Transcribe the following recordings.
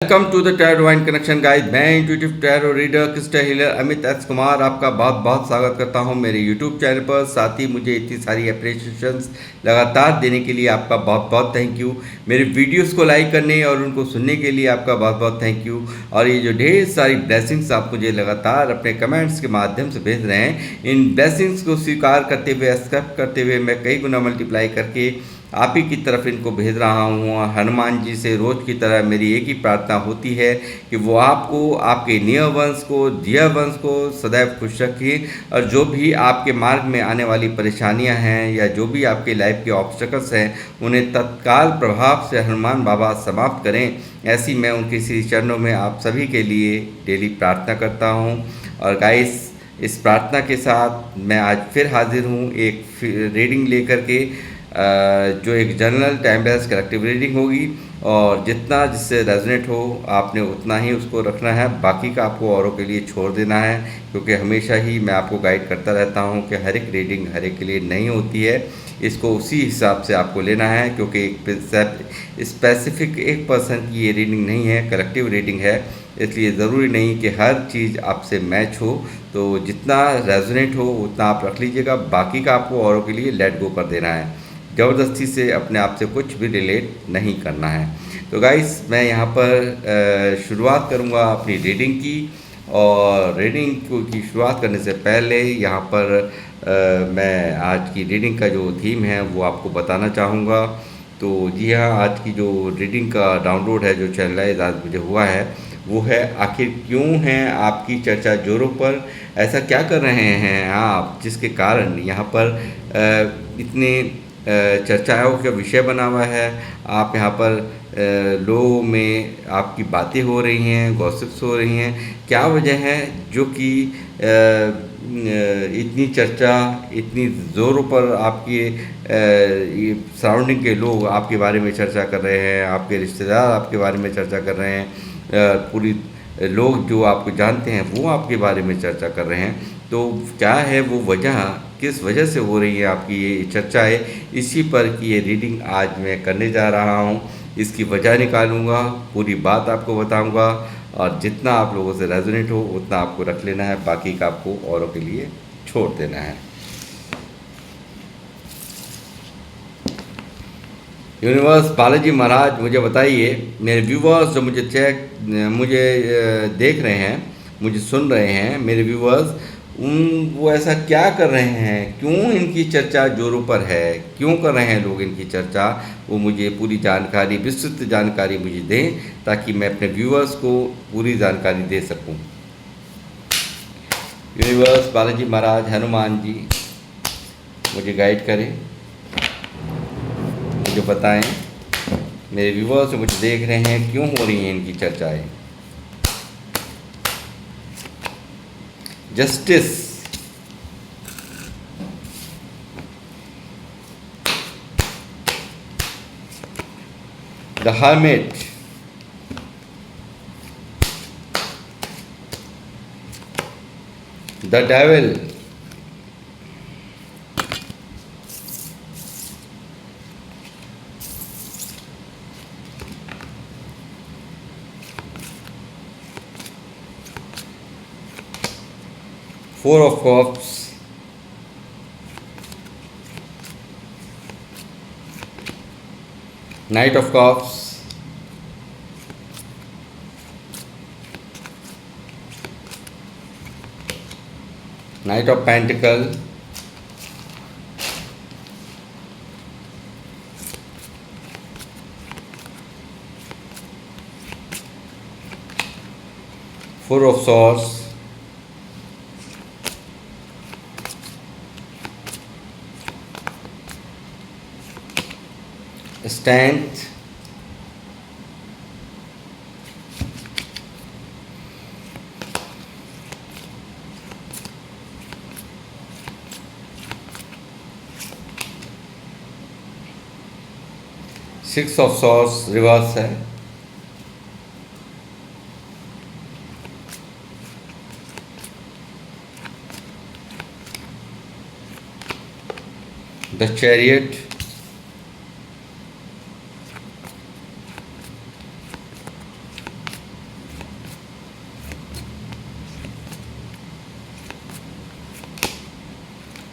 Welcome to the tarot divine connection guys. मैं intuitive tarot reader crystal healer Amit S Kumar आपका बहुत बहुत स्वागत करता हूं मेरे यूट्यूब चैनल पर। साथ ही मुझे इतनी सारी अप्रिसिएशंस लगातार देने के लिए आपका बहुत बहुत थैंक यू। मेरे वीडियोस को लाइक करने और उनको सुनने के लिए आपका बहुत बहुत थैंक यू। और ये जो ढेर सारी ब्लेसिंग्स आप मुझे लगातार अपने कमेंट्स के माध्यम से भेज रहे हैं, इन ब्लेसिंग्स को स्वीकार करते हुए, एक्सेप्ट करते हुए मैं कई गुना मल्टीप्लाई करके आप ही की तरफ इनको भेज रहा हूँ। हनुमान जी से रोज़ की तरह मेरी एक ही प्रार्थना होती है कि वो आपको, आपके नियर वंश को, डियर वंश को सदैव खुश रखें और जो भी आपके मार्ग में आने वाली परेशानियां हैं या जो भी आपके लाइफ के ऑब्स्टेकल्स हैं उन्हें तत्काल प्रभाव से हनुमान बाबा समाप्त करें। ऐसी मैं उनके श्री चरणों में आप सभी के लिए डेली प्रार्थना करता हूँ। और गाइस, इस प्रार्थना के साथ मैं आज फिर हाजिर हूँ एक रीडिंग लेकर के, जो एक जनरल टाइमलेस कलेक्टिव रीडिंग होगी। और जितना जिससे रेजोनेट हो आपने उतना ही उसको रखना है, बाकी का आपको औरों के लिए छोड़ देना है। क्योंकि हमेशा ही मैं आपको गाइड करता रहता हूं कि हर एक रीडिंग हर एक के लिए नहीं होती है, इसको उसी हिसाब से आपको लेना है। क्योंकि एक स्पेसिफिक एक पर्सन की ये रीडिंग नहीं है, कलेक्टिव रीडिंग है, इसलिए ज़रूरी नहीं कि हर चीज़ आपसे मैच हो। तो जितना रेजोनेट हो उतना आप रख लीजिएगा, बाकी का आपको औरों के लिए लेट गो कर देना है। ज़बरदस्ती से अपने आप से कुछ भी रिलेट नहीं करना है। तो गाइस, मैं यहाँ पर शुरुआत करूँगा अपनी रीडिंग की। और रीडिंग की शुरुआत करने से पहले यहाँ पर मैं आज की रीडिंग का जो थीम है वो आपको बताना चाहूँगा। तो जी हाँ, आज की जो रीडिंग का डाउनलोड है, जो चैनलाइज आज मुझे हुआ है, वो है आखिर क्यों है आपकी चर्चा जोरों पर, ऐसा क्या कर रहे हैं आप जिसके कारण यहाँ पर इतने चर्चाओं का विषय बना हुआ है। आप यहाँ पर लोगों में आपकी बातें हो रही हैं, गॉसिप्स हो रही हैं। क्या वजह है जो कि इतनी चर्चा, इतनी ज़ोरों पर आपके सराउंडिंग के लोग आपके बारे में चर्चा कर रहे हैं, आपके रिश्तेदार आपके बारे में चर्चा कर रहे हैं, पूरी लोग जो आपको जानते हैं वो आपके बारे में चर्चा कर रहे हैं। तो क्या है वो वजह, किस वजह से हो रही है आपकी ये चर्चाएँ, इसी पर की ये रीडिंग आज मैं करने जा रहा हूँ। इसकी वजह निकालूंगा, पूरी बात आपको बताऊंगा और जितना आप लोगों से रेजोनेट हो उतना आपको रख लेना है, बाकी का आपको औरों के लिए छोड़ देना है। यूनिवर्स बालाजी महाराज, मुझे बताइए, मेरे व्यूवर्स जो मुझे देख रहे हैं, मुझे सुन रहे हैं, मेरे व्यूवर्स वो ऐसा क्या कर रहे हैं, क्यों इनकी चर्चा जोरों पर है, क्यों कर रहे हैं लोग इनकी चर्चा, वो मुझे पूरी जानकारी, विस्तृत जानकारी मुझे दें ताकि मैं अपने व्यूवर्स को पूरी जानकारी दे सकूं। यूनिवर्स बालाजी महाराज, हनुमान जी मुझे गाइड करें, मुझे बताएं, मेरे व्यूवर्स जो मुझे देख रहे हैं क्यों हो रही हैं इनकी चर्चाएं। Justice, the hermit, the devil, Four of Cups, Knight of Cups, Knight of Pentacles, Four of Swords, Strength, Six of Swords reverse है, the chariot,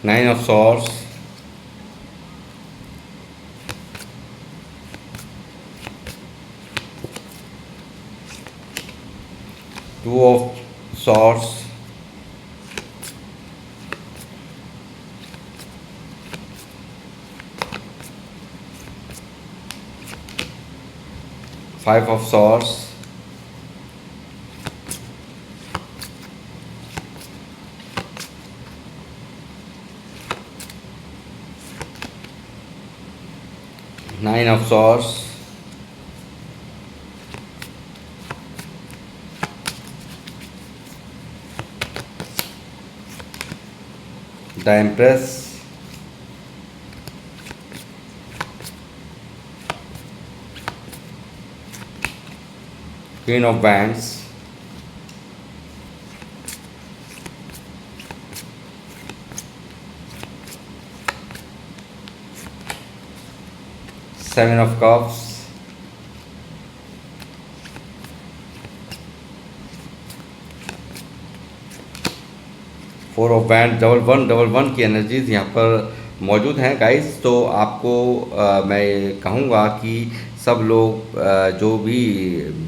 Nine of Swords, Two of Swords, Five of Swords, Nine of Swords, the Empress, Queen of Wands, Seven of Cups, four of band, double one की energies यहाँ पर मौजूद हैं guys. तो आपको मैं कहूँगा कि सब लोग जो भी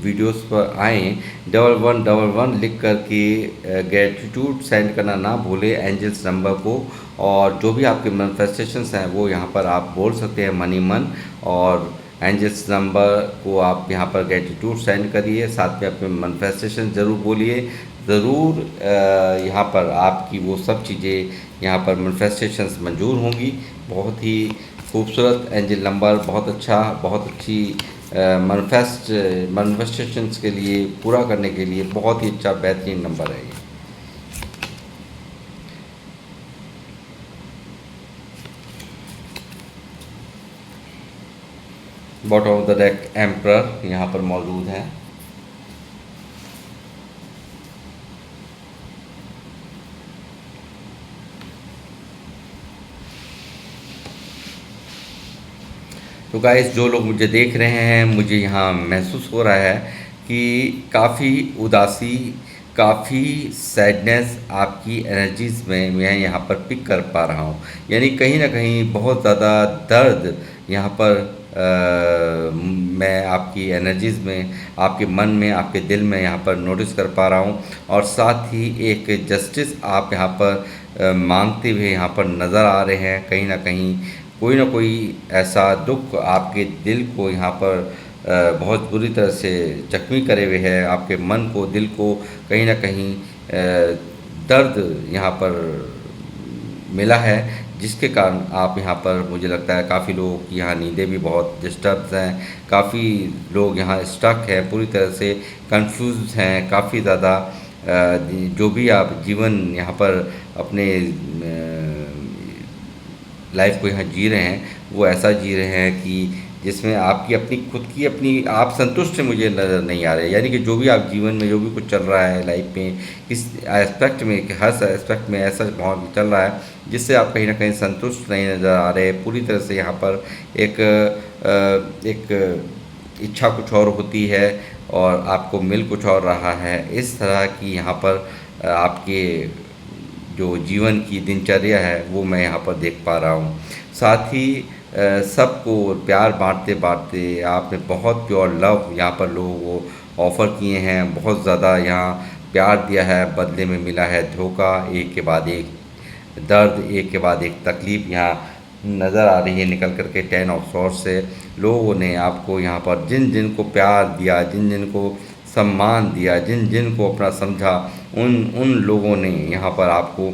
वीडियोस पर आएँ डबल वन लिख कर के ग्रेटिट्यूड सेंड करना ना भूले एंजल्स नंबर को। और जो भी आपके मैनिफेस्टेशंस हैं वो यहाँ पर आप बोल सकते हैं मनी मन, और एंजल्स नंबर को आप यहाँ पर ग्रेटिट्यूड सेंड करिए, साथ में अपने मैनिफेस्टेशन ज़रूर बोलिए। ज़रूर यहाँ पर आपकी वो सब चीज़ें यहाँ पर मैनिफेस्टेशंस मंजूर होंगी। बहुत ही खूबसूरत एंजल नंबर, बहुत अच्छा, बहुत अच्छी मैनिफेस्टेशंस के लिए, पूरा करने के लिए बहुत ही अच्छा बेहतरीन नंबर है ये। Bottom of the deck emperor यहाँ पर मौजूद है। तो गाइस, जो लोग मुझे देख रहे हैं, मुझे यहाँ महसूस हो रहा है कि काफ़ी उदासी, काफ़ी सैडनेस आपकी एनर्जीज़ में मैं यहाँ पर पिक कर पा रहा हूँ। यानी कहीं ना कहीं बहुत ज़्यादा दर्द यहाँ पर मैं आपकी एनर्जीज़ में, आपके मन में, आपके दिल में यहाँ पर नोटिस कर पा रहा हूँ। और साथ ही एक जस्टिस आप यहाँ पर मांगते हुए यहाँ पर नज़र आ रहे हैं। कहीं ना कहीं कोई ना कोई ऐसा दुख आपके दिल को यहाँ पर बहुत बुरी तरह से जख्मी करे हुए है, आपके मन को, दिल को कहीं ना कहीं दर्द यहाँ पर मिला है, जिसके कारण आप यहाँ पर, मुझे लगता है काफ़ी लोगों की यहाँ नींदें भी बहुत डिस्टर्ब हैं, काफ़ी लोग यहाँ स्टक हैं, पूरी तरह से कंफ्यूज हैं, काफ़ी ज़्यादा जो भी आप जीवन यहाँ पर अपने लाइफ को यहाँ जी रहे हैं वो ऐसा जी रहे हैं कि जिसमें आपकी अपनी खुद की अपनी आप संतुष्ट मुझे नज़र नहीं आ रहे। यानी कि जो भी आप जीवन में जो भी कुछ चल रहा है लाइफ में, किस एस्पेक्ट में, हर एस्पेक्ट में ऐसा माहौल चल रहा है जिससे आप कहीं ना कहीं संतुष्ट नहीं नज़र आ रहे। पूरी तरह से यहाँ पर एक इच्छा कुछ और होती है और आपको मिल कुछ और रहा है। इस तरह की यहाँ पर आपके जो जीवन की दिनचर्या है वो मैं यहाँ पर देख पा रहा हूँ। साथ ही सबको प्यार बांटते बांटते आपने बहुत प्योर लव यहाँ पर लोगों को ऑफ़र किए हैं, बहुत ज़्यादा यहाँ प्यार दिया है, बदले में मिला है धोखा, एक के बाद एक दर्द, एक के बाद एक तकलीफ़ यहाँ नज़र आ रही है निकल करके 10 ऑफ सॉर्ड्स से। लोगों ने आपको यहाँ पर जिन जिन को प्यार दिया, जिन जिन को सम्मान दिया, जिन जिन को अपना समझा, उन लोगों ने यहाँ पर आपको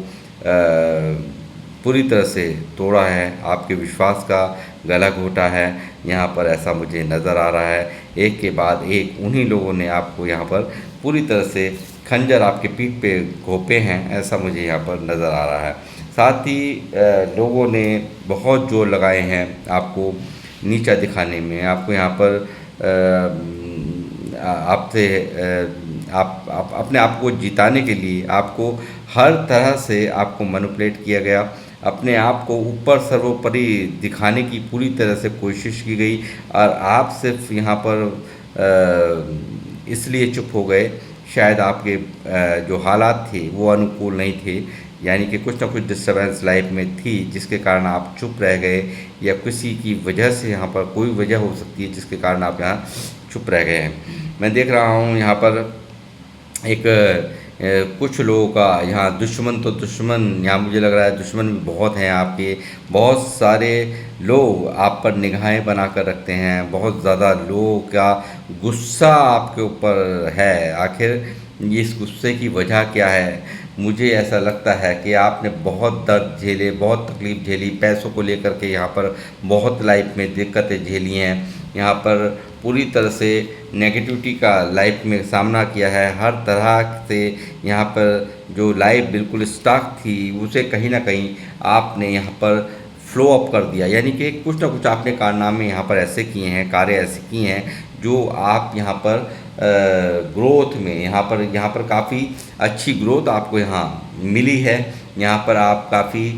पूरी तरह से तोड़ा है, आपके विश्वास का गला घोटा है यहाँ पर, ऐसा मुझे नज़र आ रहा है। एक के बाद एक उन्हीं लोगों ने आपको यहाँ पर पूरी तरह से खंजर आपके पीठ पे घोंपे हैं, ऐसा मुझे यहाँ पर नज़र आ रहा है। साथ ही लोगों ने बहुत जोर लगाए हैं आपको नीचा दिखाने में, आपको यहाँ पर आपसे आप अपने आप को जिताने के लिए आपको हर तरह से आपको मैनिपुलेट किया गया, अपने आप को ऊपर सर्वोपरि दिखाने की पूरी तरह से कोशिश की गई और आप सिर्फ यहाँ पर इसलिए चुप हो गए, शायद आपके जो हालात थे वो अनुकूल नहीं थे यानी कि कुछ ना कुछ डिस्टर्बेंस लाइफ में थी जिसके कारण आप चुप रह गए, या किसी की वजह से यहाँ पर कोई वजह हो सकती है जिसके कारण आप यहाँ चुप रह गए हैं। मैं देख रहा हूँ यहाँ पर एक कुछ लोगों का यहाँ दुश्मन, तो दुश्मन यहाँ मुझे लग रहा है दुश्मन भी बहुत हैं आपके। बहुत सारे लोग आप पर निगाहें बना कर रखते हैं, बहुत ज़्यादा लोगों का गुस्सा आपके ऊपर है। आखिर इस गुस्से की वजह क्या है? मुझे ऐसा लगता है कि आपने बहुत दर्द झेले, बहुत तकलीफ़ झेली, पैसों को लेकर के यहाँ पर बहुत लाइफ में दिक्कतें झेली हैं। यहाँ पर पूरी तरह से नेगेटिविटी का लाइफ में सामना किया है। हर तरह से यहाँ पर जो लाइफ बिल्कुल स्टक थी उसे कहीं ना कहीं आपने यहाँ पर फ्लो अप कर दिया, यानी कि कुछ ना कुछ आपने कारनामे यहाँ पर ऐसे किए हैं, कार्य ऐसे किए हैं जो आप यहाँ पर ग्रोथ में यहाँ पर काफ़ी अच्छी ग्रोथ आपको यहाँ मिली है। यहाँ पर आप काफ़ी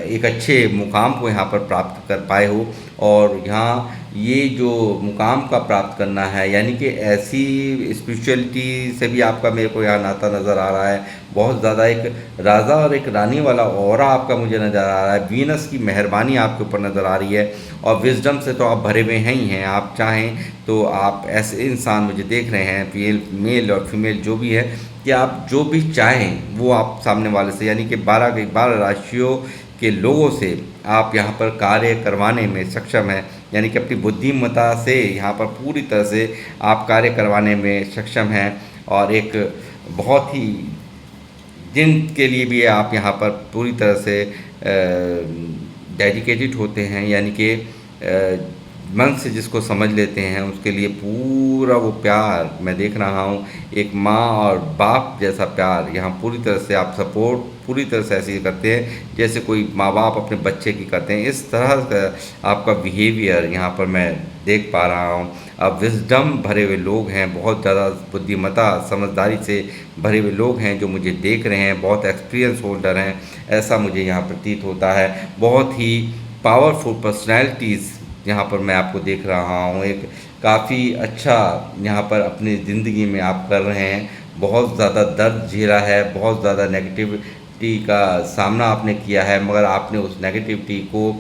एक अच्छे मुकाम को यहाँ पर प्राप्त कर पाए हो। और यहाँ ये जो मुकाम का प्राप्त करना है, यानी कि ऐसी स्पिरिचुअलिटी से भी आपका मेरे को यहाँ नाता नज़र आ रहा है। बहुत ज़्यादा एक राजा और एक रानी वाला ऑरा आपका मुझे नज़र आ रहा है। वीनस की मेहरबानी आपके ऊपर नज़र आ रही है, और विजडम से तो आप भरे हुए हैं ही हैं। आप चाहें तो आप ऐसे इंसान मुझे देख रहे हैं, मेल और फीमेल जो भी है, कि आप जो भी चाहें वो आप सामने वाले से, यानी कि 12 राशियों के लोगों से आप यहाँ पर कार्य करवाने में सक्षम हैं। यानी कि अपनी बुद्धिमत्ता से यहाँ पर पूरी तरह से आप कार्य करवाने में सक्षम हैं। और एक बहुत ही जिनके लिए भी आप यहाँ पर पूरी तरह से डेडिकेटेड होते हैं, यानी कि मन से जिसको समझ लेते हैं उसके लिए पूरा वो प्यार मैं देख रहा हूँ। एक माँ और बाप जैसा प्यार यहाँ पूरी तरह से आप सपोर्ट पूरी तरह से ऐसे ही करते हैं जैसे कोई माँ बाप अपने बच्चे की करते हैं। इस तरह का आपका बिहेवियर यहाँ पर मैं देख पा रहा हूँ। अब विजडम भरे हुए लोग हैं, बहुत ज़्यादा बुद्धिमत्ता समझदारी से भरे हुए लोग हैं जो मुझे देख रहे हैं, बहुत एक्सपीरियंस होल्डर हैं, ऐसा मुझे यहाँ प्रतीत होता है। बहुत ही पावरफुल पर्सनैलिटीज़ यहाँ पर मैं आपको देख रहा हूँ। एक काफ़ी अच्छा यहाँ पर अपनी ज़िंदगी में आप कर रहे हैं। बहुत ज़्यादा दर्द झेला है, बहुत ज़्यादा नेगेटिविटी का सामना आपने किया है, मगर आपने उस नेगेटिविटी को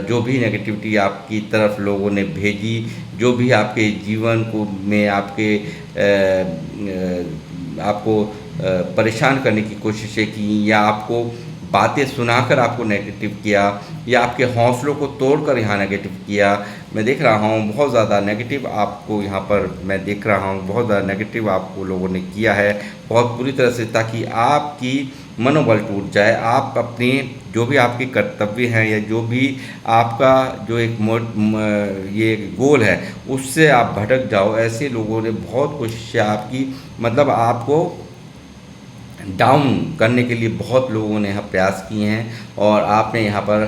जो भी नेगेटिविटी आपकी तरफ लोगों ने भेजी, जो भी आपके जीवन को में आपको परेशान करने की कोशिशें की, या आपको बातें सुनाकर आपको नेगेटिव किया, या आपके हौसलों को तोड़कर यहाँ नेगेटिव किया, मैं देख रहा हूँ बहुत ज़्यादा नेगेटिव आपको यहाँ पर मैं देख रहा हूँ। बहुत ज़्यादा नेगेटिव आपको लोगों ने किया है बहुत बुरी तरह से, ताकि आपकी मनोबल टूट जाए। आप अपने जो भी आपके कर्तव्य हैं, या जो भी आपका जो ये गोल है उससे आप भटक जाओ। ऐसे लोगों ने बहुत कोशिशें आपकी, मतलब आपको डाउन करने के लिए बहुत लोगों ने यहाँ प्रयास किए हैं, और आपने यहाँ पर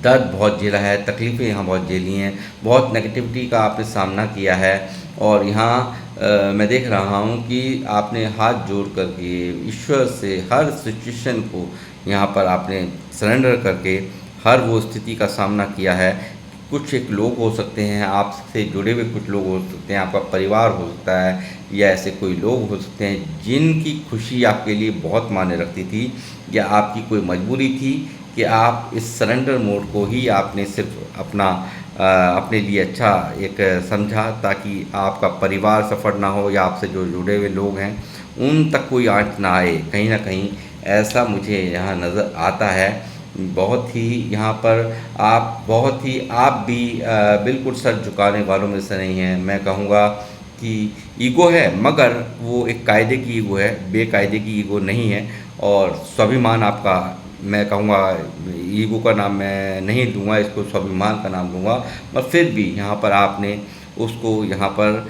दर्द बहुत झेला है, तकलीफ़ें यहाँ बहुत झेली हैं, बहुत नेगेटिविटी का आपने सामना किया है। और यहाँ मैं देख रहा हूँ कि आपने हाथ जोड़ करके ईश्वर से हर सिचुएशन को यहाँ पर आपने सरेंडर करके हर वो स्थिति का सामना किया है। कुछ एक लोग हो सकते हैं आपसे जुड़े हुए, कुछ लोग हो सकते हैं, आपका परिवार हो सकता है, या ऐसे कोई लोग हो सकते हैं जिनकी खुशी आपके लिए बहुत मायने रखती थी, या आपकी कोई मजबूरी थी कि आप इस सरेंडर मोड को ही आपने सिर्फ अपने लिए अच्छा एक समझा, ताकि आपका परिवार सफ़र ना हो, या आपसे जो जुड़े हुए लोग हैं उन तक कोई आँच ना आए। कहीं ना कहीं ऐसा मुझे यहाँ नज़र आता है। बहुत ही यहाँ पर आप भी बिल्कुल सर झुकाने वालों में से नहीं हैं। मैं कहूँगा कि ईगो है, मगर वो एक कायदे की ईगो है, बेकायदे की ईगो नहीं है। और स्वाभिमान आपका, मैं कहूँगा ईगो का नाम मैं नहीं दूंगा, इसको स्वाभिमान का नाम दूंगा। पर फिर भी यहाँ पर आपने उसको यहाँ पर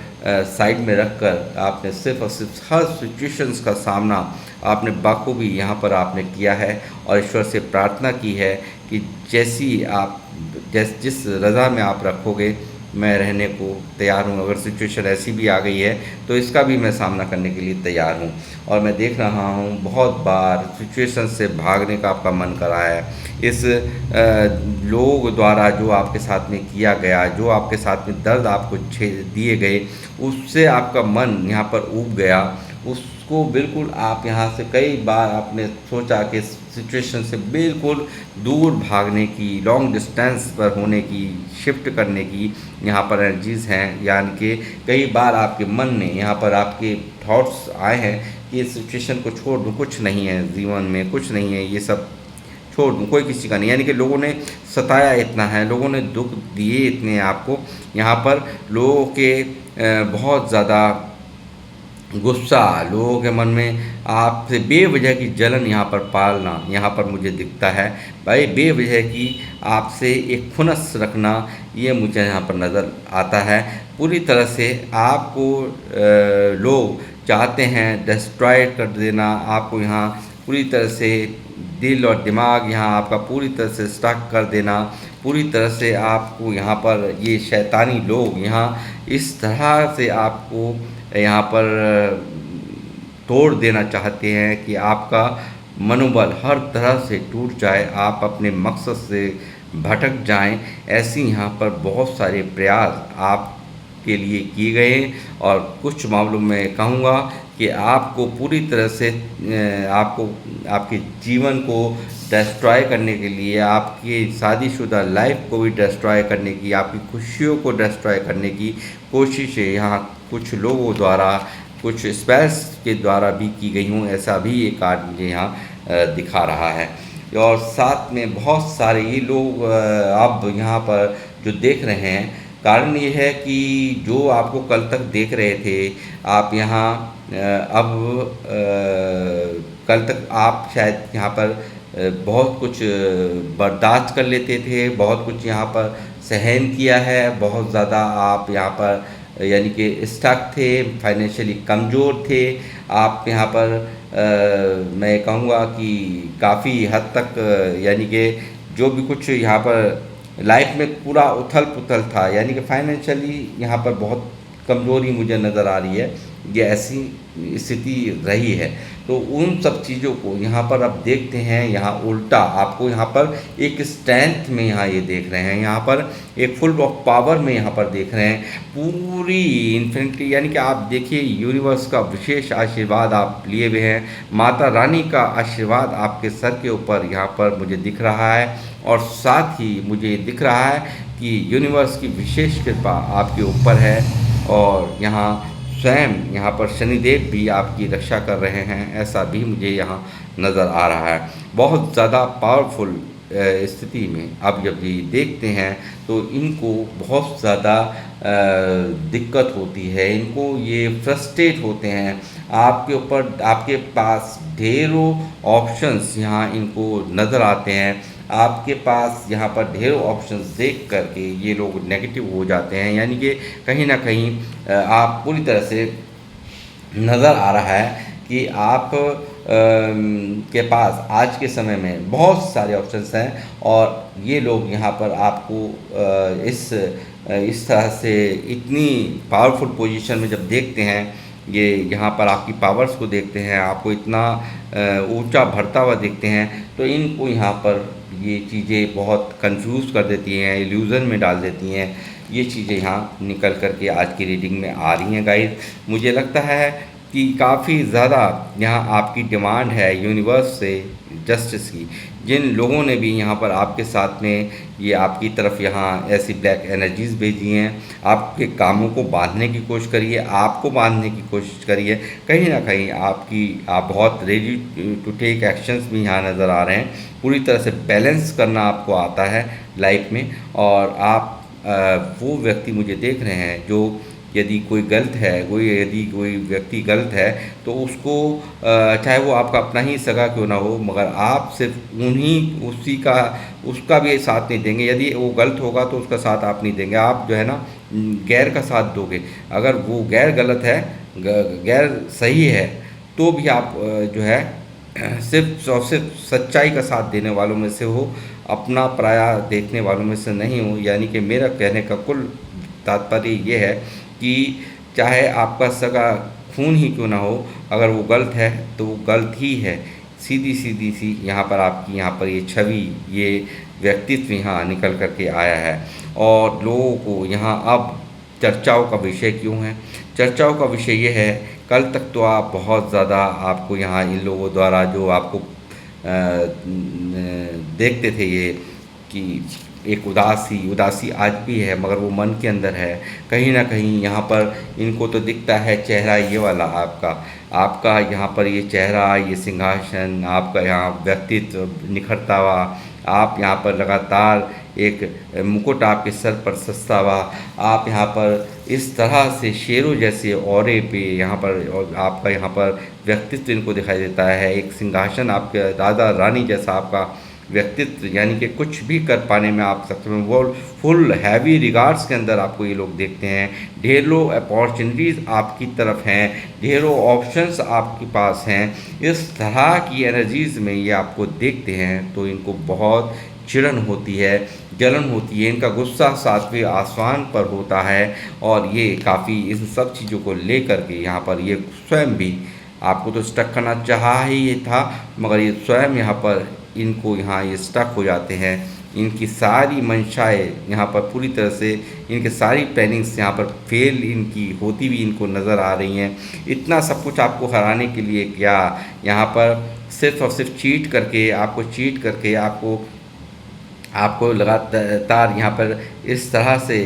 साइड में रख कर आपने सिर्फ और सिर्फ हर सिचुएशंस का सामना आपने बाखूबी यहाँ पर आपने किया है, और ईश्वर से प्रार्थना की है कि जिस रज़ा में आप रखोगे मैं रहने को तैयार हूँ। अगर सिचुएशन ऐसी भी आ गई है तो इसका भी मैं सामना करने के लिए तैयार हूँ। और मैं देख रहा हूँ बहुत बार सिचुएशन से भागने का आपका मन करा है। इस लोग द्वारा जो आपके साथ में किया गया, जो आपके साथ में दर्द आपको दिए गए, उससे आपका मन यहाँ पर ऊब गया, उसको बिल्कुल आप यहाँ से कई बार आपने सोचा कि इस सिचुएशन से बिल्कुल दूर भागने की, लॉन्ग डिस्टेंस पर होने की, शिफ्ट करने की यहाँ पर एनर्जीज़ हैं। यानी कि कई बार आपके मन में यहाँ पर आपके थॉट्स आए हैं कि इस सिचुएशन को छोड़ दूँ, कुछ नहीं है जीवन में, कुछ नहीं है, ये सब छोड़ दूँ, कोई किसी का नहीं। यानी कि लोगों ने सताया इतना है, लोगों ने दुख दिए इतने हैं आपको, यहाँ पर लोगों के बहुत ज़्यादा गुस्सा, लोगों के मन में आपसे बेवजह की जलन यहाँ पर पालना यहाँ पर मुझे दिखता है। भाई बेवजह की आपसे एक खुनस रखना, ये मुझे यहाँ पर नज़र आता है। पूरी तरह से आपको लोग चाहते हैं डिस्ट्रॉय कर देना, आपको यहाँ पूरी तरह से दिल और दिमाग यहाँ आपका पूरी तरह से स्टक कर देना, पूरी तरह से आपको यहाँ पर ये शैतानी लोग यहाँ इस तरह से आपको यहाँ पर तोड़ देना चाहते हैं कि आपका मनोबल हर तरह से टूट जाए, आप अपने मकसद से भटक जाएं। ऐसी यहाँ पर बहुत सारे प्रयास आपके लिए किए गए हैं और कुछ मामलों में कहूँगा कि आपको पूरी तरह से आपको आपके जीवन को डिस्ट्रॉय करने के लिए, आपकी शादीशुदा लाइफ को भी डिस्ट्रॉय करने की, आपकी खुशियों को डिस्ट्रॉय करने की कोशिश है यहाँ कुछ लोगों द्वारा, कुछ स्पेल्स के द्वारा भी की गई हूँ। ऐसा भी एक कार्ड मुझे यहाँ दिखा रहा है। और साथ में बहुत सारे ये लोग अब यहाँ पर जो देख रहे हैं, कारण ये है कि जो आपको कल तक देख रहे थे, आप यहाँ अब कल तक आप शायद यहाँ पर बहुत कुछ बर्दाश्त कर लेते थे, बहुत कुछ यहाँ पर सहन किया है, बहुत ज़्यादा आप यहाँ पर यानी कि स्टक थे, फाइनेंशियली कमज़ोर थे आप यहाँ पर। मैं कहूँगा कि काफ़ी हद तक यानी कि जो भी कुछ यहाँ पर लाइफ में पूरा उथल पुथल था, यानी कि फाइनेंशियली यहाँ पर बहुत कमज़ोरी मुझे नज़र आ रही है, ये ऐसी स्थिति रही है। तो उन सब चीज़ों को यहाँ पर अब देखते हैं, यहाँ उल्टा आपको यहाँ पर एक स्ट्रेंथ में यहाँ ये देख रहे हैं, यहाँ पर एक फुल ऑफ पावर में यहाँ पर देख रहे हैं, पूरी इन्फिनिटी। यानी कि आप देखिए यूनिवर्स का विशेष आशीर्वाद आप लिए हुए हैं, माता रानी का आशीर्वाद आपके सर के ऊपर यहाँ पर मुझे दिख रहा है। और साथ ही मुझे दिख रहा है कि यूनिवर्स की विशेष कृपा आपके ऊपर है और यहाँ स्वयं यहाँ पर शनिदेव भी आपकी रक्षा कर रहे हैं, ऐसा भी मुझे यहाँ नज़र आ रहा है। बहुत ज़्यादा पावरफुल स्थिति में अब जब ये देखते हैं तो इनको बहुत ज़्यादा दिक्कत होती है, इनको ये फ्रस्ट्रेट होते हैं। आपके ऊपर आपके पास ढेरों ऑप्शंस यहाँ इनको नज़र आते हैं, आपके पास यहाँ पर ढेरों ऑप्शंस देख करके ये लोग नेगेटिव हो जाते हैं। यानी कि कहीं ना कहीं आप पूरी तरह से नज़र आ रहा है कि आप के पास आज के समय में बहुत सारे ऑप्शंस हैं और ये लोग यहाँ पर आपको इस तरह से इतनी पावरफुल पोजीशन में जब देखते हैं, ये यहाँ पर आपकी पावर्स को देखते हैं, आपको इतना ऊंचा बढ़ता हुआ देखते हैं, तो इनको यहाँ पर ये चीज़ें बहुत कंफ्यूज कर देती हैं, इल्यूज़न में डाल देती हैं। ये चीज़ें यहाँ निकल कर के आज की रीडिंग में आ रही हैं गाइस। मुझे लगता है कि काफ़ी ज़्यादा यहाँ आपकी डिमांड है यूनिवर्स से जस्टिस की। जिन लोगों ने भी यहाँ पर आपके साथ में ये आपकी तरफ यहाँ ऐसी ब्लैक एनर्जीज़ भेजी हैं, आपके कामों को बांधने की कोशिश करिए, आपको बांधने की कोशिश करिए, कहीं ना कहीं आप बहुत रेडी टू टेक एक्शंस भी यहाँ नज़र आ रहे हैं। पूरी तरह से बैलेंस करना आपको आता है लाइफ में और आप वो व्यक्ति मुझे देख रहे हैं जो यदि कोई गलत है, यदि कोई व्यक्ति गलत है तो उसको चाहे वो आपका अपना ही सगा क्यों ना हो, मगर आप सिर्फ उसका भी साथ नहीं देंगे। यदि वो गलत होगा तो उसका साथ आप नहीं देंगे, आप जो है ना गैर का साथ दोगे। अगर वो गैर गलत है, गैर सही है, तो भी आप जो है सिर्फ सच्चाई का साथ देने वालों में से हो, अपना पराया देखने वालों में से नहीं हो। यानी कि मेरा कहने का कुल तात्पर्य ये है कि चाहे आपका सगा खून ही क्यों ना हो, अगर वो गलत है तो वो गलत ही है। सीधी सी यहाँ पर आपकी यहाँ पर ये छवि, ये व्यक्तित्व यहाँ निकल कर के आया है। और लोगों को यहाँ अब चर्चाओं का विषय क्यों है? चर्चाओं का विषय ये है कल तक तो आप बहुत ज़्यादा आपको यहाँ इन लोगों द्वारा जो आपको देखते थे ये कि एक उदासी आज भी है, मगर वो मन के अंदर है। कहीं ना कहीं यहाँ पर इनको तो दिखता है चेहरा ये वाला आपका आपका यहाँ पर ये चेहरा, ये सिंहासन, आपका यहाँ व्यक्तित्व निखरता हुआ, आप यहाँ पर लगातार एक मुकुट आपके सर पर सजता हुआ, आप यहाँ पर इस तरह से शेरों जैसे औरे पे यहाँ पर, और आपका यहाँ पर व्यक्तित्व इनको दिखाई देता है। एक सिंहासन आपके राजा रानी जैसा आपका व्यक्तित्व, यानी कि कुछ भी कर पाने में आप सक्षम हैं। वो फुल हैवी रिगार्ड्स के अंदर आपको ये लोग देखते हैं। ढेरों अपॉर्चुनिटीज़ आपकी तरफ हैं, ढेरों ऑप्शंस आपके पास हैं। इस तरह की एनर्जीज़ में ये आपको देखते हैं तो इनको बहुत चिड़न होती है, जलन होती है, इनका गुस्सा सातवें आसमान पर होता है। और ये काफ़ी इन सब चीज़ों को लेकर के यहाँ पर ये स्वयं भी आपको तो स्टक करना चाहा ही ये था, मगर ये स्वयं यहाँ पर इनको यहाँ ये स्टक हो जाते हैं। इनकी सारी मंशाएँ यहाँ पर पूरी तरह से, इनके सारी प्लानिंग्स यहाँ पर फेल इनकी होती हुई इनको नज़र आ रही हैं। इतना सब कुछ आपको हराने के लिए क्या, यहाँ पर सिर्फ़ और सिर्फ चीट करके आपको लगातार यहाँ पर इस तरह से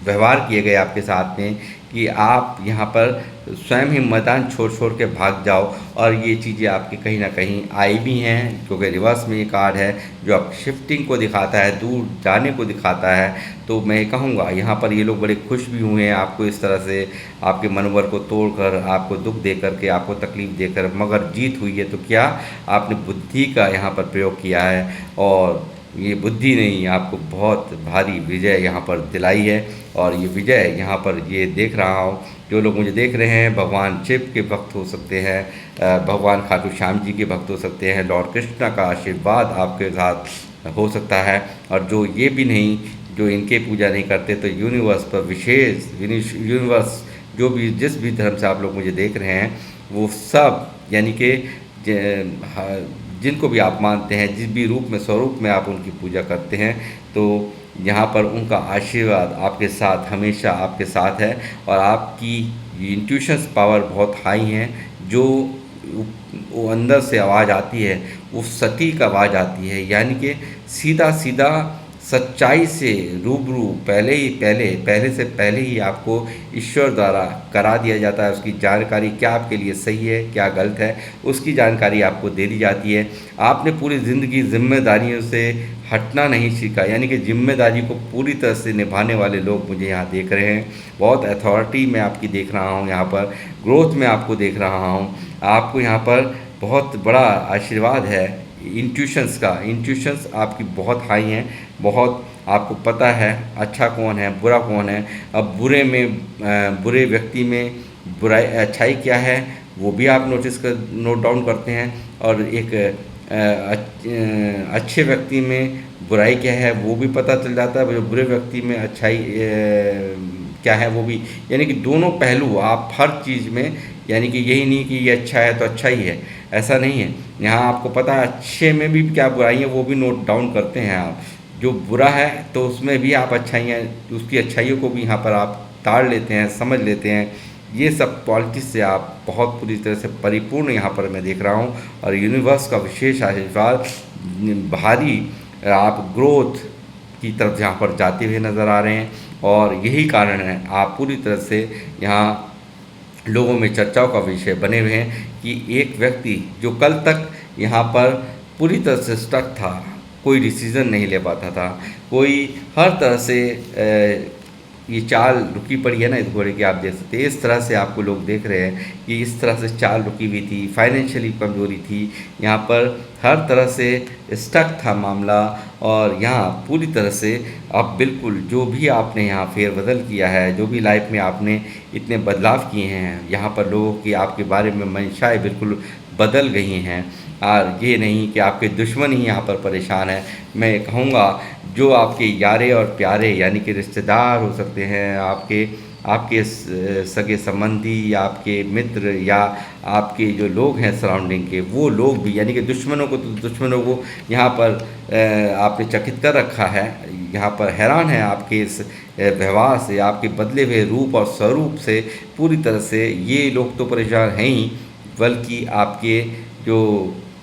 व्यवहार किए गए आपके साथ में कि आप यहाँ पर स्वयं ही मैदान छोड़ के भाग जाओ। और ये चीज़ें आपकी कहीं ना कहीं आई भी हैं, क्योंकि रिवर्स में ये कार्ड है जो आप शिफ्टिंग को दिखाता है, दूर जाने को दिखाता है। तो मैं कहूँगा यहाँ पर ये लोग बड़े खुश भी हुए हैं आपको इस तरह से आपके मनोबल को तोड़कर, आपको दुख दे करके, आपको तकलीफ़ देकर, मगर जीत हुई है तो क्या आपने बुद्धि का यहाँ पर प्रयोग किया है, और ये बुद्धि ने आपको बहुत भारी विजय यहाँ पर दिलाई है। और ये विजय यहाँ पर ये देख रहा हूँ, जो लोग मुझे देख रहे हैं भगवान शिव के भक्त हो सकते हैं, भगवान खाटू श्याम जी के भक्त हो सकते हैं, लॉर्ड कृष्णा का आशीर्वाद आपके साथ हो सकता है। और जो ये भी नहीं, जो इनके पूजा नहीं करते, तो यूनिवर्स पर विशेष यूनिवर्स जो भी जिस भी धर्म से आप लोग मुझे देख रहे हैं वो सब, यानी कि जिनको भी आप मानते हैं, जिस भी रूप में स्वरूप में आप उनकी पूजा करते हैं, तो यहाँ पर उनका आशीर्वाद आपके साथ हमेशा आपके साथ है। और आपकी इंट्यूशंस पावर बहुत हाई हैं। जो वो अंदर से आवाज़ आती है वो सटीक आवाज़ आती है, यानी कि सीधा सीधा सच्चाई से रूबरू पहले से पहले ही आपको ईश्वर द्वारा करा दिया जाता है। उसकी जानकारी क्या आपके लिए सही है क्या गलत है, उसकी जानकारी आपको दे दी जाती है। आपने पूरी ज़िंदगी जिम्मेदारियों से हटना नहीं सीखा, यानी कि जिम्मेदारी को पूरी तरह से निभाने वाले लोग मुझे यहाँ देख रहे हैं। बहुत अथॉरिटी में आपकी देख रहा हूँ, यहाँ पर ग्रोथ में आपको देख रहा हूँ। आपको यहाँ पर बहुत बड़ा आशीर्वाद है इंट्यूशंस का। इंट्यूशंस आपकी बहुत हाई हैं, बहुत आपको पता है अच्छा कौन है बुरा कौन है। अब बुरे व्यक्ति में बुराई अच्छाई क्या है वो भी आप नोट डाउन करते हैं, और एक अच्छे व्यक्ति में बुराई क्या है वो भी पता चल जाता है, जो बुरे व्यक्ति में अच्छाई क्या है वो भी। यानी कि दोनों पहलू आप हर चीज़ में, यानी कि यही नहीं कि ये अच्छा है तो अच्छा ही है, ऐसा नहीं है। यहाँ आपको पता है अच्छे में भी क्या बुराई है वो भी नोट डाउन करते हैं आप। जो बुरा है तो उसमें भी आप अच्छाइयाँ, उसकी अच्छाइयों को भी यहाँ पर आप ताड़ लेते हैं, समझ लेते हैं। ये सब क्वालिटीज से आप बहुत पूरी तरह से परिपूर्ण यहाँ पर मैं देख रहा हूँ। और यूनिवर्स का विशेष आशीर्वाद भारी आप ग्रोथ की तरफ यहाँ पर जाते हुए नज़र आ रहे हैं। और यही कारण है आप पूरी तरह से यहाँ लोगों में चर्चाओं का विषय बने हुए हैं कि एक व्यक्ति जो कल तक यहाँ पर पूरी तरह से स्टक था, कोई डिसीज़न नहीं ले पाता था, कोई हर तरह से ये चाल रुकी पड़ी है ना इस घोड़े की, आप देख सकते हैं। इस तरह से आपको लोग देख रहे हैं कि इस तरह से चाल रुकी हुई थी, फाइनेंशियली कमजोरी थी, यहाँ पर हर तरह से स्टक था मामला। और यहाँ पूरी तरह से अब बिल्कुल जो भी आपने यहाँ फेरबदल किया है, जो भी लाइफ में आपने इतने बदलाव किए हैं, यहाँ पर लोगों की आपके बारे में मंशाएँ बिल्कुल बदल गई हैं। और ये नहीं कि आपके दुश्मन ही यहाँ पर परेशान है। मैं कहूँगा जो आपके यारे और प्यारे यानी कि रिश्तेदार हो सकते हैं, आपके सगे संबंधी या आपके मित्र या आपके जो लोग हैं सराउंडिंग के, वो लोग भी यानी कि दुश्मनों को, तो दुश्मनों को यहाँ पर आपने चकित कर रखा है, यहाँ पर हैरान है आपके इस व्यवहार से, आपके बदले हुए रूप और स्वरूप से पूरी तरह से। ये लोग तो परेशान हैं ही, बल्कि आपके जो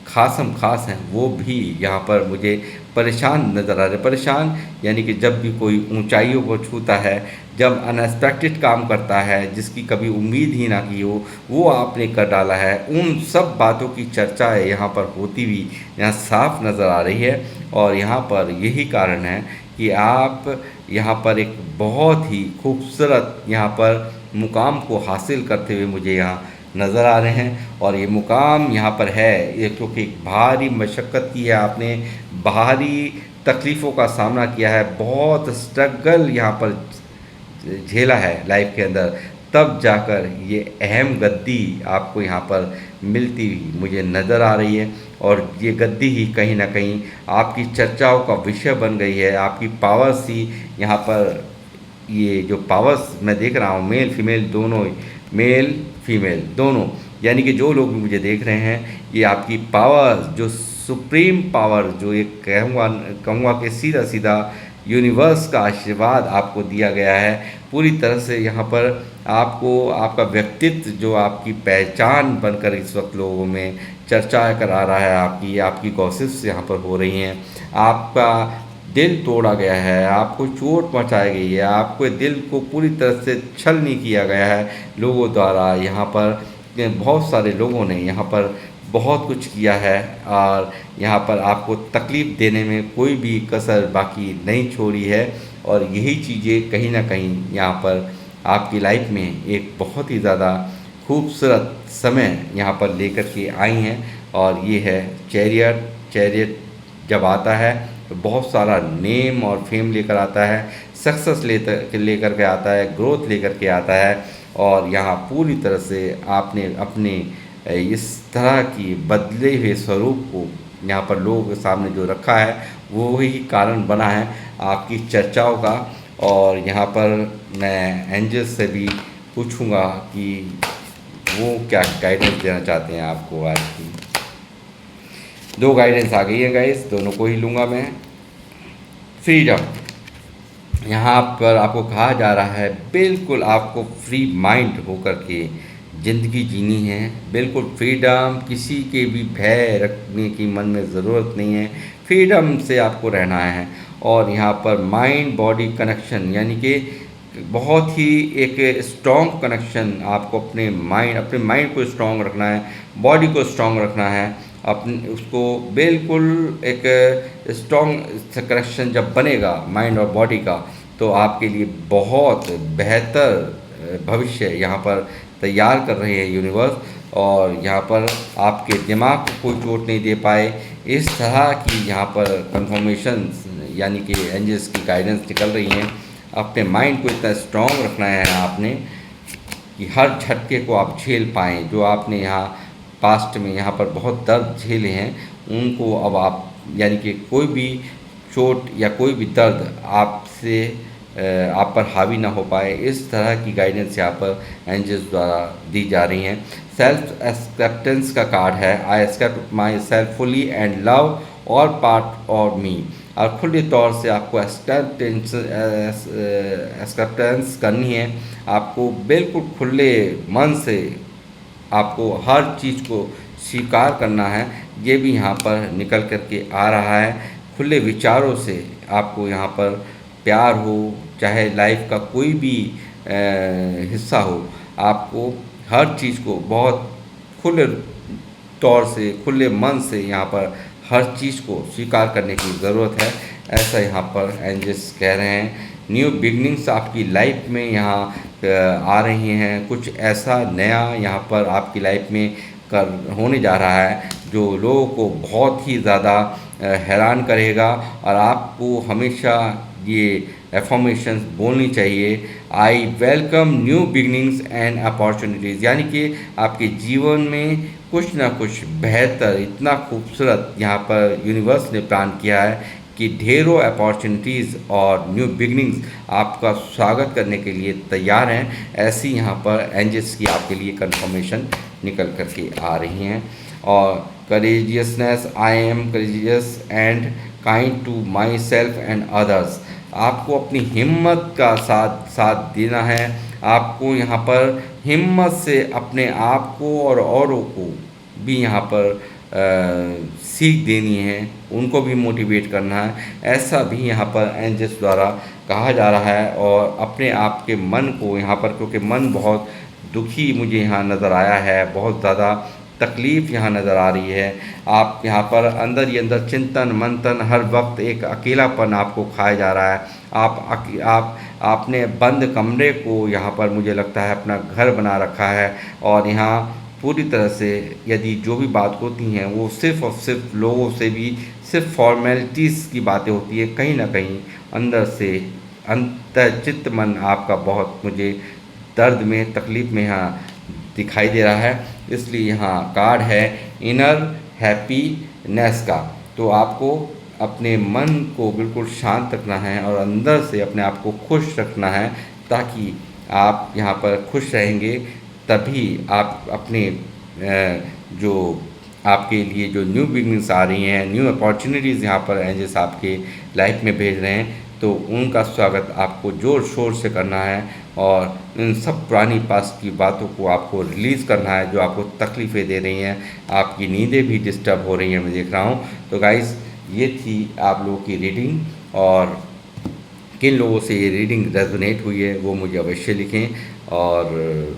ख़ासम ख़ास हैं वो भी यहाँ पर मुझे परेशान नज़र आ रहे। परेशान यानी कि जब भी कोई ऊंचाइयों को छूता है, जब अनएक्सपेक्टेड काम करता है जिसकी कभी उम्मीद ही ना की हो, वो आपने कर डाला है, उन सब बातों की चर्चा यहाँ पर होती हुई यहाँ साफ नज़र आ रही है। और यहाँ पर यही कारण है कि आप यहाँ पर एक बहुत ही खूबसूरत यहाँ पर मुकाम को हासिल करते हुए मुझे यहाँ नज़र आ रहे हैं। और ये मुकाम यहाँ पर है ये क्योंकि भारी मशक्क़त की है आपने, भारी तकलीफ़ों का सामना किया है, बहुत स्ट्रगल यहाँ पर झेला है लाइफ के अंदर, तब जाकर ये अहम गद्दी आपको यहाँ पर मिलती हुई मुझे नज़र आ रही है। और ये गद्दी ही कहीं ना कहीं आपकी चर्चाओं का विषय बन गई है। आपकी पावर्स ही यहाँ पर, ये जो पावर्स मैं देख रहा हूँ, मेल फीमेल दोनों, मेल फीमेल दोनों, यानी कि जो लोग भी मुझे देख रहे हैं, ये आपकी पावर, जो सुप्रीम पावर, जो ये कहूँगा कि सीधा सीधा यूनिवर्स का आशीर्वाद आपको दिया गया है पूरी तरह से। यहाँ पर आपको आपका व्यक्तित्व जो आपकी पहचान बनकर इस वक्त लोगों में चर्चा करा रहा है, आपकी गॉसिप्स यहाँ पर हो रही हैं, आपका दिल तोड़ा गया है, आपको चोट पहुँचाई गई है, आपके दिल को पूरी तरह से छल नहीं किया गया है लोगों द्वारा। यहाँ पर बहुत सारे लोगों ने यहाँ पर बहुत कुछ किया है और यहाँ पर आपको तकलीफ़ देने में कोई भी कसर बाकी नहीं छोड़ी है। और यही चीज़ें कहीं ना कहीं यहाँ पर आपकी लाइफ में एक बहुत ही ज़्यादा खूबसूरत समय यहाँ पर लेकर के आई हैं। और ये है चैरियट। चैरियट जब आता है तो बहुत सारा नेम और फेम लेकर आता है, सक्सेस लेकर के आता है, ग्रोथ लेकर के आता है। और यहाँ पूरी तरह से आपने अपने इस तरह की बदले हुए स्वरूप को यहाँ पर लोगों के सामने जो रखा है, वो ही कारण बना है आपकी चर्चाओं का। और यहाँ पर मैं एंजल्स से भी पूछूंगा कि वो क्या गाइडेंस देना चाहते हैं आपको। आज की 2 गाइडेंस आ गई है गाइस, दोनों को ही लूँगा मैं। फ्रीडम, यहाँ पर आपको कहा जा रहा है बिल्कुल आपको फ्री माइंड होकर के ज़िंदगी जीनी है, बिल्कुल फ्रीडम, किसी के भी भय रखने की मन में ज़रूरत नहीं है, फ्रीडम से आपको रहना है। और यहाँ पर माइंड बॉडी कनेक्शन यानी कि बहुत ही एक स्ट्रॉन्ग कनेक्शन आपको अपने माइंड को स्ट्रॉन्ग रखना है, बॉडी को स्ट्रॉन्ग रखना है, अपने उसको बिल्कुल एक स्ट्रॉन्ग कनेक्शन जब बनेगा माइंड और बॉडी का, तो आपके लिए बहुत बेहतर भविष्य यहाँ पर तैयार कर रहे हैं यूनिवर्स। और यहाँ पर आपके दिमाग को कोई चोट नहीं दे पाए, इस तरह की यहाँ पर कंफर्मेशन यानी कि एंजल्स की गाइडेंस निकल रही हैं। अपने माइंड को इतना स्ट्रॉन्ग रखना है आपने कि हर झटके को आप झेल पाएँ। जो आपने यहाँ पास्ट में यहाँ पर बहुत दर्द झेले हैं, उनको अब आप यानी कि कोई भी चोट या कोई भी दर्द आप पर हावी ना हो पाए, इस तरह की गाइडेंस यहाँ पर एंजल्स द्वारा दी जा रही हैं। सेल्फ एक्सेप्टेंस का कार्ड है, I accept myself fully and love all part of me. और खुले तौर से आपको एक्सेप्टेंस करनी है, आपको बिल्कुल खुले मन से आपको हर चीज़ को स्वीकार करना है। ये भी यहाँ पर निकल कर के आ रहा है। खुले विचारों से आपको यहाँ पर प्यार हो, चाहे लाइफ का कोई भी हिस्सा हो, आपको हर चीज़ को बहुत खुले तौर से, खुले मन से यहाँ पर हर चीज़ को स्वीकार करने की ज़रूरत है, ऐसा यहाँ पर एंजल्स कह रहे हैं। न्यू बिगनिंग्स आपकी लाइफ में यहाँ आ रही हैं, कुछ ऐसा नया यहाँ पर आपकी लाइफ में होने जा रहा है जो लोगों को बहुत ही ज़्यादा हैरान करेगा। और आपको हमेशा ये एफर्मेशंस बोलनी चाहिए। I welcome new beginnings and opportunities, यानी कि आपके जीवन में कुछ ना कुछ बेहतर, इतना खूबसूरत यहाँ पर यूनिवर्स ने प्लान किया है कि ढेरों अपॉर्चुनिटीज़ और न्यू बिगनिंग्स आपका स्वागत करने के लिए तैयार हैं। ऐसी यहाँ पर एंजल्स की आपके लिए कंफर्मेशन निकल कर के आ रही हैं। और courageousness, I am courageous and kind to myself and others, आपको अपनी हिम्मत का साथ देना है। आपको यहाँ पर हिम्मत से अपने आप को और औरों को भी यहाँ पर सीख देनी है, उनको भी मोटिवेट करना है, ऐसा भी यहाँ पर एंजल्स द्वारा कहा जा रहा है। और अपने आप के मन को यहाँ पर, क्योंकि मन बहुत दुखी मुझे यहाँ नज़र आया है, बहुत ज़्यादा तकलीफ़ यहाँ नज़र आ रही है। आप यहाँ पर अंदर ही अंदर चिंतन मंथन, हर वक्त एक अकेलापन आपको खाया जा रहा है। आपने बंद कमरे को यहाँ पर मुझे लगता है अपना घर बना रखा है। और यहाँ पूरी तरह से यदि जो भी बात होती हैं वो सिर्फ़ और सिर्फ लोगों से भी सिर्फ फॉर्मेलिटीज़ की बातें होती है, कहीं ना कहीं अंदर से अंतर्चित्त मन आपका बहुत मुझे दर्द में, तकलीफ़ में यहाँ दिखाई दे रहा है। इसलिए यहाँ कार्ड है इनर हैप्पीनेस का। तो आपको अपने मन को बिल्कुल शांत रखना है और अंदर से अपने आप को खुश रखना है, ताकि आप यहाँ पर खुश रहेंगे तभी आप अपने जो आपके लिए जो न्यू बिगनिंग्स आ रही हैं, न्यू अपॉर्चुनिटीज़ यहाँ पर एंजल्स आपके लाइफ में भेज रहे हैं, तो उनका स्वागत आपको ज़ोर शोर से करना है। और इन सब पुरानी पास्ट की बातों को आपको रिलीज़ करना है जो आपको तकलीफ़ें दे रही हैं। आपकी नींदें भी डिस्टर्ब हो रही हैं, मैं देख रहा हूँ। तो गाइस, ये थी आप लोगों की रीडिंग, और किन लोगों से ये रीडिंग रेजोनेट हुई है वो मुझे अवश्य लिखें। और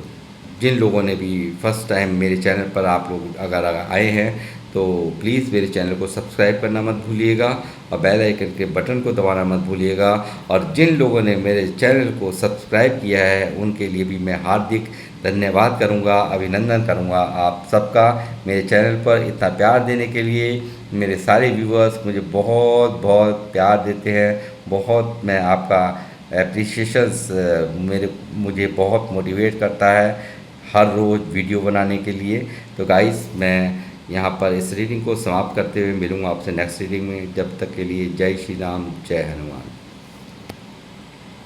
जिन लोगों ने भी फर्स्ट टाइम मेरे चैनल पर आप लोग अगर आए हैं तो प्लीज़ मेरे चैनल को सब्सक्राइब करना मत भूलिएगा और बेल आइकन के बटन को दबाना मत भूलिएगा। और जिन लोगों ने मेरे चैनल को सब्सक्राइब किया है उनके लिए भी मैं हार्दिक धन्यवाद करूंगा, अभिनंदन करूंगा आप सबका, मेरे चैनल पर इतना प्यार देने के लिए। मेरे सारे व्यूअर्स मुझे बहुत बहुत प्यार देते हैं, बहुत, मैं आपका एप्रिसिएशंस मुझे बहुत मोटिवेट करता है हर रोज़ वीडियो बनाने के लिए। तो गाइस, मैं यहाँ पर इस रीडिंग को समाप्त करते हुए मिलूँगा आपसे नेक्स्ट रीडिंग में। जब तक के लिए जय श्री राम, जय हनुमान।